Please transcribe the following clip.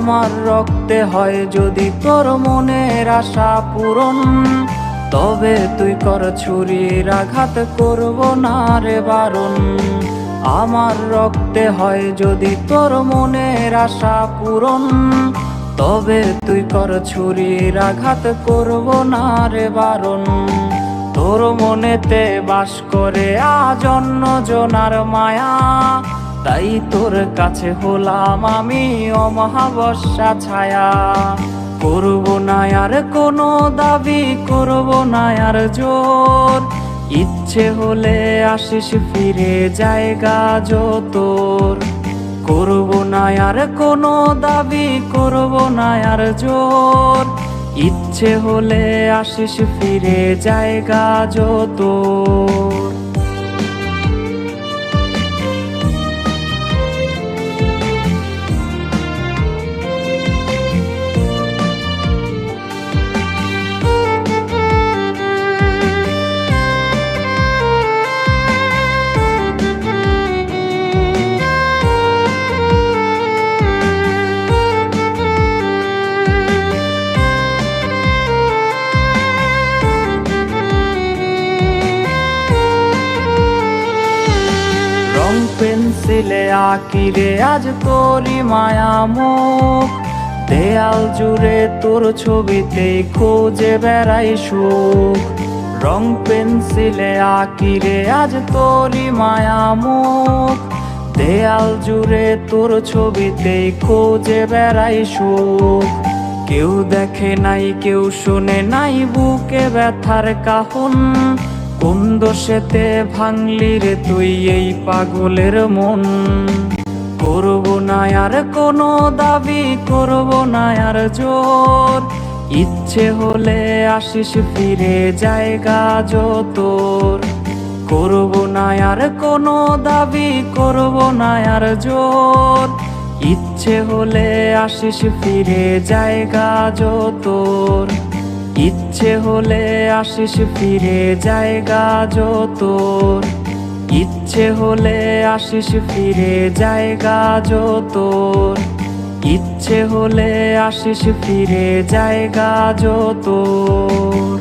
আমার রক্তে হয় যদি তোর মনের আশা পূরণ, তবে তুই কর ছুরির আঘাত, করব না রে বারণ। আমার রক্তে হয় যদি তোর মনের আশা পূরণ, তবে তুই কর ছুরির আঘাত, করব না রে বারণ। তোর মনেতে বাস করে আজ অন্য জনার মায়া, তাই তোর কাছে হলাম আমি অমাবস্যা ছায়া। করব না আর কোনো দাবি, করব না আর জোর, ইচ্ছে হলে আসিস ফিরে জায়গা যতোর। করব না আর কোনো দাবি, করব না আর জোর, ইচ্ছে হলে আসিস ফিরে জায়গা যতোর। রং পেন্সিলে আঁকি রে আজ তোরই মায়া মুখ, দেয়াল জুড়ে তোর ছবিতেই খুঁজে বেড়াই সুখ। রং পেন্সিলে আঁকি রে আজ তোরই মায়া মুখ, দেয়াল জুড়ে তোর ছবিতেই খুঁজে বেড়াই সুখ। কেউ দেখে নাই কেউ শোনে নাই বুকে ব্যথার কাহন, কোন দোষেতে ভাঙলি রে তুই এই পাগলের মন। করব না আর কোনো দাবি, করব না আর জোর, ইচ্ছে হলে আসিস ফিরে জায়গা যতোর। করব না আর কোনো দাবি, করব না আর জোর, ইচ্ছে হলে আসিস ফিরে জায়গা যতোর। ইচ্ছে হলে আসিস ফিরে জায়গা যতোর, ইচ্ছে হলে আসিস ফিরে জায়গা যতোর, ইচ্ছে হলে আসিস ফিরে জায়গা যতোর।